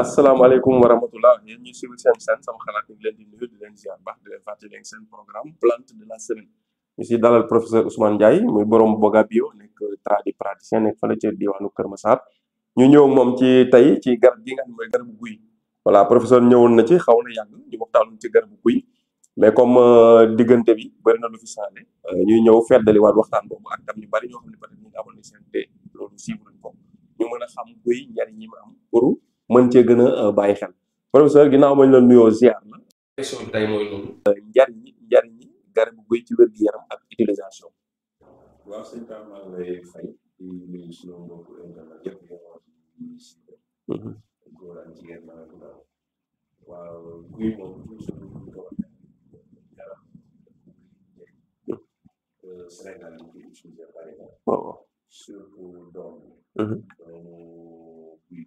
asalaamaaleykum wa rahmatullah yéen ñuy suivre seen sama xalaat ñu ngi leen di nuyu di leen ziar baax di leen fàttali leen seen programme plante de la semaine ñu si dalal professeur Ousmane Ndiaye muy borom Boga Bio nekk tradipraticien nekk fële ca diwaanu Kër Massar ñu ñëw moom ci tey ci garab gi nga xam ne mooy garabu guy voilà professeur ñëwoon na ci xaw na yàgg ñu waxtaanoon ci garabu guy mais comme diggante bi bëri na lu fi saale ñuy ñëw feddali waat waxtaan boobu ak tam ñu bari ñoo xam ne peut-être ñu ngi abonné seen te loolu suivre ko ñu mën a xam guy njariñ yi ma am pour mën cee gën a bàyyi xel professeur ginnaaw mañ la nuyoo ziar la question bi tey mooy loolu njariñ yi garabu guy ci wér-gu-yaram ak utilisation. waaw sëñ Ba maa ngi lay fay di nuyu suñu mbokku internet yëpp di nuyu góor ak jigéen maa ngi ndaw waaw guy moom toujours ñu ko waxee garab Sénégal yi koy utiliser bari na surtout doom doomu guy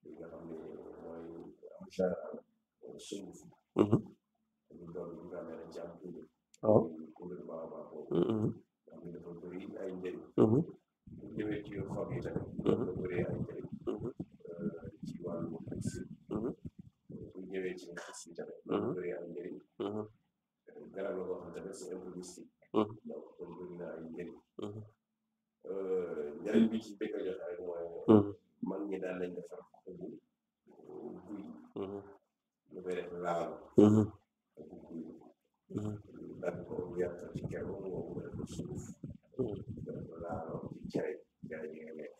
li nga xam ne mooy am général sunguf ñu doon ñu nga amee ci am tuuti kuréel baax boobu xam ne dafa bëri ay njëriñ bu ñëwee ci xob yi tamit dafa bëri ay njëriñ ci wàllu si bu ñëwee ci xis yi tamit dafa bëri ay njëriñ garab la boo xam tamit c'est un peu mystique donc kon bëri na ay njëriñ njëriñ bi ci bëgg a joxe rek mooy mag ñi daan lañ defar xobu guy ñu koy def laalo xobu guy daan ko yàq ci kero moom mu def suuf def laalo ci cere yi nga lekk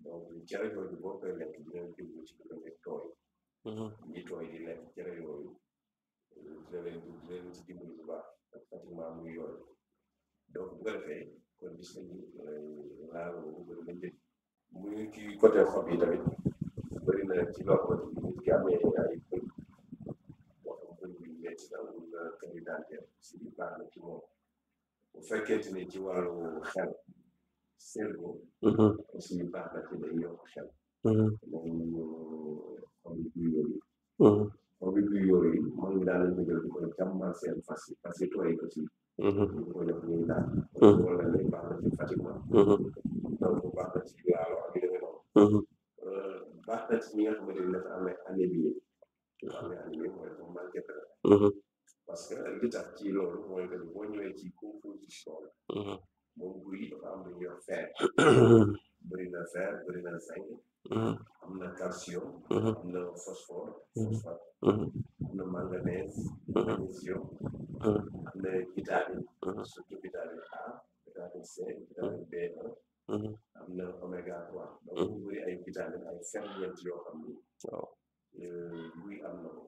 donc cere yooyu boo koy lekk dina jublu ci lu nekk tooy ñi tooy di lekk cere yooyu dina leen ci dimbali bu baax ak pratiquement muy yooyu donc bu ko defee kon gis nañu laalo boobu bëri na njëriñ muy ci côté xob yi tamit bëri na ci loo xamante ni nit ki amee ay bëñ moo xam bëñ bi metti na wala carie dentaire si bi baax na ci moom bu fekkente ni ci wàllu xel cerveau aussi baax na ci day yokk xel moom xobi guy yooyu xobi guy yooyu moom ngi daal lañ ko jël di ko jàmmal seen fas yi parce que tooy aussi ñu ko jox ñuy naan wala lay baax na ci pratiquement donc baax na ci laalo ak yu demee noonu baax na ci ñi nga xamante ni dafa amee anémie dafa amee anémie mooy dafa manqué dara parce que li tax ci loolu mooy que boo ñëwee ci composition la moom guy dafa am lu ñuy wax fer bëri na fer bëri na zinc am na calcium am na phosphore phosphate am na manganèse magnésium am na vitamine surtout vitamine A vitamine C vitamine B1 am na oméga 3 donc bu bëri ay vitamine ay ferñeent yoo xam ni guy am na ko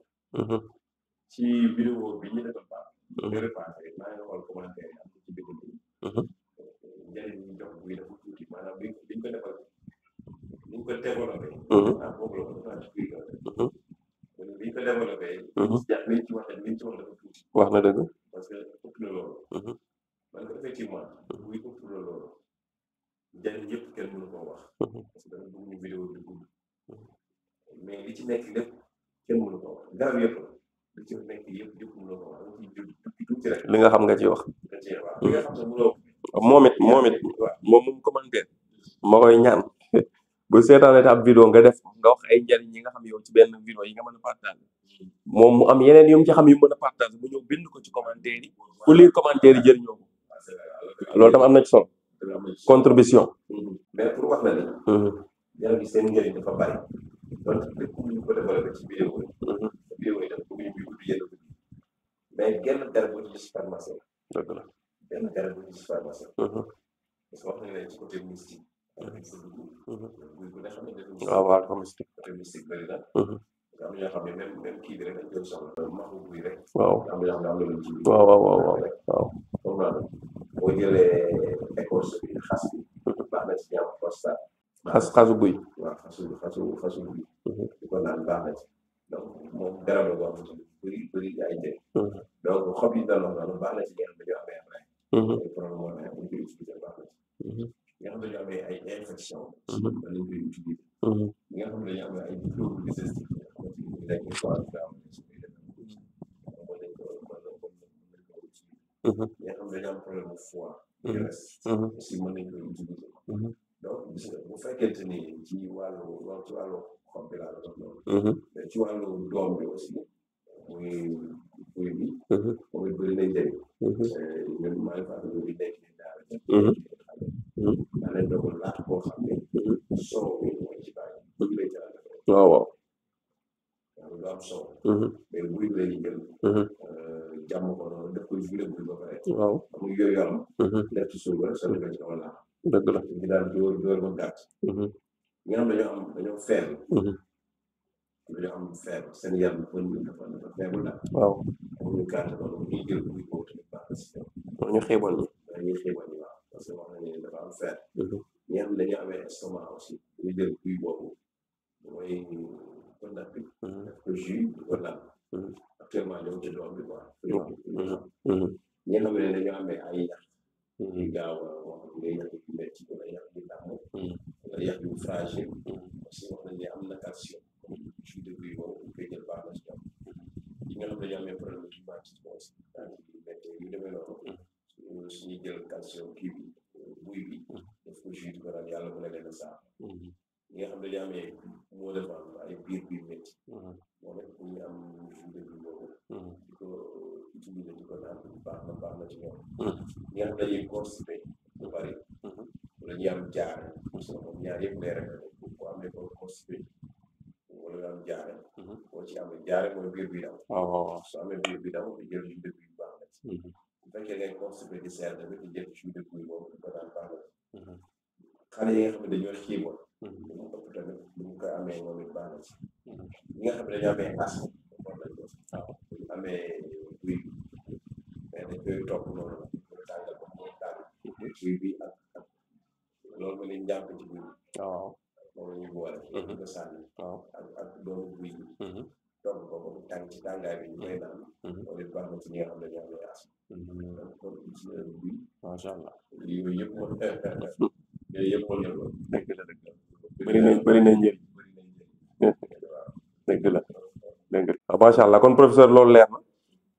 ci vidéo bi ñu defal baax ñu repassé maa ngi xool commentaire yi am ci bind bi njëriñ ñu jox guy dafa tuuti maanaam liñ ko defal liñ ko développé boobu la ko defal ci guy ga liñ ko développé liñ ci wax dafa tuuti wax na dëgg parce que ëpp na loolu man ko effectivement guy ëpp na loolu njëriñ yëpp kenn mënu koo wax parce que dama bëgg ñu vidéo bi gudd mais li ci nekk lépp kenn mënu koo wax garab yëpp li ci nekk yëpp mënu koo wax dama ciy tuuti rek li nga xam nga ci wax li nga xam ne mënoo moom mu commentaire ma koy ñaan bu seetaanee ab vidéo nga def nga wax ay njariñ yi nga xam yow ci benn vidéo yi nga mën a partage moom mu am yeneen yu mu ci xam yu mën a partage mu ñëw bind ko ci commentaire yi ku lire commentaire yi jëriñoo ko loolu tam am na ci solo contribution mais pour wax la ni garab yi seen njëriñ dafa bari donc lépp ñu ko développé ci vidéo yi daf bëgg ñu gudd yenn guddi mais genn garab bu ci gis pharmacie dëgg la genn garab bu ci gis pharmacie parce que wax nañ leen ci côté mystique guy bu ne xam ne waaw waaw mystique côté mystique bëri na am na ñoo xam ne même kii bi rek dañ koy soxla maxu guy rek waaw am na ñoo xam ne am na luñ ci waaw comme naa boo jëlee écorce bi xas bi baax na ci ñaam prostate xasu guy waaw xasu guy di ko naan baax na ci donc moom garab la boo xamante ni bëri ay njëriñ donc xob yi dal noonu baax na ci ñi nga xam dañoo amee ay problème moo ne ñu koy utiliser baax na ci ñi nga xam dañoo amee ay infection dañ koy utiliser ñi nga xam dañoo amee ay trouble digestif nekk fois am su koy def mën nañ ko utiliser ñi nga xam dañoo am problème foie graisse aussi mën nañ ko utiliser donc gis nga bu fekkente ni ci wàllu xob bi laa la doon loolu. mais ci wàllu doom bi aussi muy buy bi. moom it bëri na njëriñ. ñun maa ngi fàttali bi nekk ci daara ja. daa leen dogal laaj boo xam ne. soow bi mooy ci bàyyi. buy lay jëlaat waaw waaw. lu am soow. mais buy bi la ñuy jël. jàmm ko noonu def ko jule buy ba pare. waaw amul yooyu yoon. def ci suuf rek sori ko ci kaw laax. dëgg la ñu daal dóor ba gàtt. ñi nga xam dañoo feer. dañoo am feer seen yaram dafa feebul daal. waaw amuñu gàtt loolu ñuy jël buy boobu tamit baax na si ñoom. ñu xeeboon ñi. ñuy xeeboon ñi waaw parce que wax nañu ne dafa am feer. ñi nga xam dañoo amee estomac aussi ñu jël buy boobu mooy kontak bi. def ko jus di ko naan. actuellement ñoo ci doom bi quoi. ñi nga xam ne dañoo amee ay yax. ñu gaaw a wax ngay yax yu metti wala yax yu damm. wala yax yu fragile. aussi wax nañu ne am na calcium. jus de buy boobu ñu koy jël baax na si ñoom. ñi nga xam dañoo amee problème de rhumatisme aussi yu demee noonu. suñuy jël calcium kii bi buy bi. def ko jus di ko naan yàlla mën na leen a saaf. ñi nga xam dañoo amee moo de ventre ay biir buy métti. moom it ñu am jus de buy boobu. di ko utiliser di ko naan baax na ci ñoom. ñi nga xam dañuy constipé lu bari. wala ñuy am jaare. parce que moom ñaar yëpp lay rek boo amee ko constipé wala nga am jaare. boo ci amee jaare mooy biir bi daw. waaw soo amee biir bi daw di jël jus de buy baax na ci. bu fekkee ngay constipé di seer tamit di jël jus de buy boobu di ko naan baax na ci. xale yi nga xam ne dañoo xiiboon. mu ëpp tamit bu ñu ko amee moom it baax na ci. ñi nga xam ne dañoo amee asthme war nañ ko. waaw bu ñu amee buy bi mais dañ koy topp noonu la ñu tàngal ko moom daal buy bi ak loolu ma leen jàpp ci buy bi. waaw moom la ñuy boole. di ko sànni. waaw ak doomu buy bi. togg ko ba mu tàng ci tàngaay bi ñu koy naan. loolu it baax na ci ñi nga xam ne dañoo amee asthme. donc kon ci buy. macha allah yooyu yëpp moom yooyu yëpp moom yëpp dëgg la. bëri na njëriñ. dëgg la waaw macha allah kon professeur loolu leer na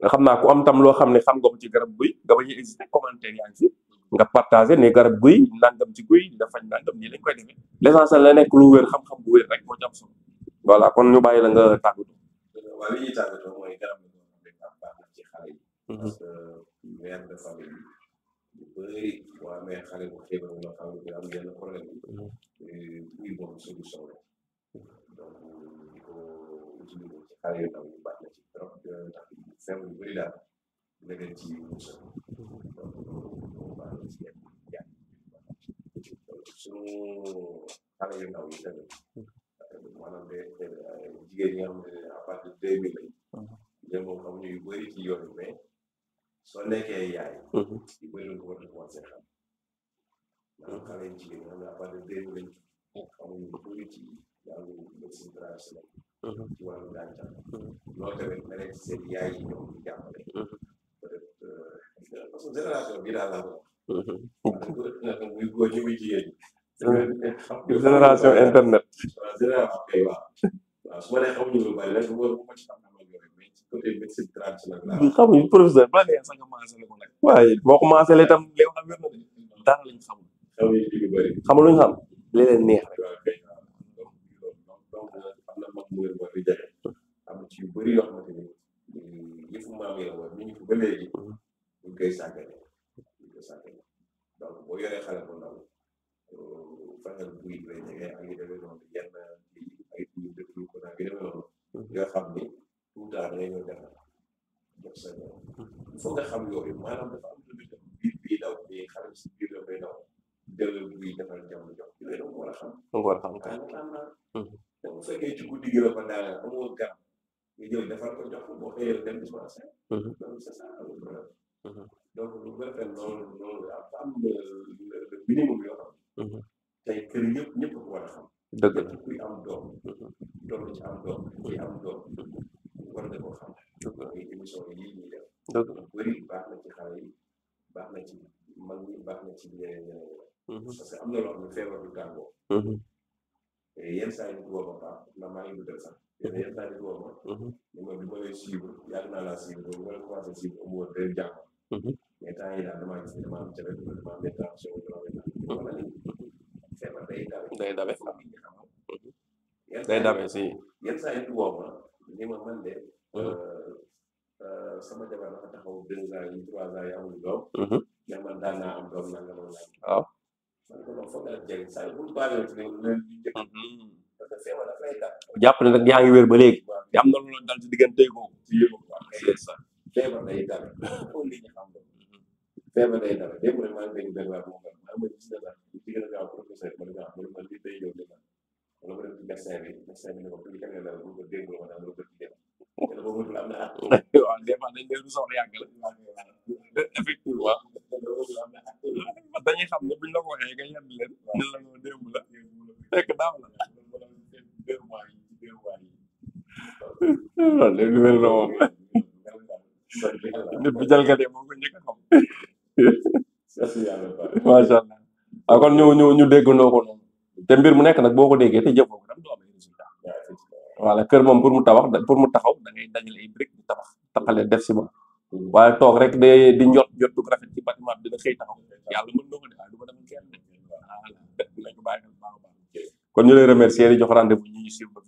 nga xam naa ku am tam loo xam ne xam nga ko ci garab guy nga bañ a hésité commentaire yaa ngi fi nga partagé ne garab guy nangam ci guy dina faj nangam nii lañ koy defee l'essentiel la nekk lu wér xam-xam bu wér rek moo ci am solo voilà kon ñu bàyyi la nga tàggatoo. waaw li ñuy tàggatoo mooy garab la boo xam ne baax na ci xale yi. parce que mère de famille bi bëri boo amee xale bu feebar nga xam ne am yenn problème yi buy boobu solution la donc di ko utiliser ci xale yu ndaw yi baax na ci trop ndax feebar yu bëri daal nga leen ci musal donc loolu baax na ci yenn jàng suñu xale yu ndaw yi tamit maanaam jigéen ñi nga xam ne à partir de 2000 lañ ñoom moom xamuñu yu bëri ci yoon mais soo nekkee yaay yu bëri lañ ko war a commencé xam maanaam xale yu jigéen ñi nga xam ne à partir de 2000 lañ xamuñu yu bëri ci wàllu médecine traditionnelle ci wàllu gàncax loolu tamit nga nekk seen yaay yi ñoom ñu jàppale peut-être parce que génération bi daal laa ko wax muy góor ñi muy jigéen ñi génération internet. waaw génération kay waaw su ma nee xamuñu lu bari nag bu ma ci xam yooyu mais ci côté médecine traditionnelle xamuñu professeur ba léegi sax nga commencé ko nag waaye boo commencé la itam léegi xam wér na de dara lañ xamul xamuñu ci lu bari xamul luñ xam li leen neex rek waaw kay waaw donc am na mag mu wér war di jafe am na ci yu bëri yoo xamante ni yëfu maam yi la woon ñu ngi fi ba léegi ñu koy sàggane donc boo yoree xale bu ndaw fexeel buy lay jege ak yu demee noonu yenn ay buy dëkk yu ko naan yu demee noonu yoo xam ni tout le temps da ngay ñëw defar jox sa ñoom il faut nga xam yooyu maanaam dafa am lu def bii daw bii xale si biir la koy daw jël buy defal jàmm jox yooyu dama war a xam donc bu fekkee ci guddi gi la ko daaneel amoo garab nga jël defal ko jox boo xëyee dem dispensaire donc c'est ça le problème donc lu bëri noonu am le minimum yoo xam tey kër yëpp ñëpp ko war a xam dëgg la kuy am doom doom ci am doom kuy am doom war nga koo xam muy émission yi ñuy def dëgg la bëri baax na ci xale yi baax na ci mag ñi baax na ci ñeneen parce que am na loo xam ne feebar du tàggoo yenn saa yi nit woo ma baax ndax maa ngi dugal sax yenn saa yi nit woo ma ni ma bi ma lay suivre yàgg naa laa suivre donc ma la commencé suivre amu woon day jàng mais temps yi daal damaa gis ne damaa am jafe damaa am tension wala ni feebar day dawe day dawe day dabe si. yenn saa yi woo ma ni ma man de sama jabar dafa taxaw 2 ans yi 3 ans yi amul doom. mais man daan naa am doom nanga noonu la. waaw. man ko doon foog nga jëriñ saa yi bu ñu baalee ci leen di jëkk. parce que feebar daf lay dal. jàpp ne nag yaa ngi wér ba léegi. te am na lu la dal ci diggante boobu. ci yëngu quoi c'est ça. feebar day dal. foofu li ñu xam feebar day dal démb rek maa ngi dégg benn waa bu ma ma gis na la li ci gën a gaaw professeur ma ne ko ma ne ma lii day ñëw dina wala ma dem ci médecin bi ne ko li kan nga dal bu ko dégg ma daal lu ko ci dem te la boobu am na at waaw des fois dañ leen soxla yàgg la effectivement dañuy xam ne buñ la ko waxee nga yedd leen ne la noo démb la fekk daaw la waaw léegi lu mel na moom nit bu jalgatee moo ko njëkk a xam macha allah waaw kon ñu déggandoo ko noonu te mbir mu nekk nag boo ko déggee te jëfoo ko tam doo am ay résultat voilà kër moom pour mu taxaw da ngay dajale ay briques di tabax taxalee def si ba waaye toog rek di njot rafet ci bâtiment bi dina xëy taxaw yàlla mën na ko def waaye du ko defal kenn voilà dinañ ko bàyyi xel baax a baax kon ñu lay remercier di jox rendez-vous ñi ñu suivre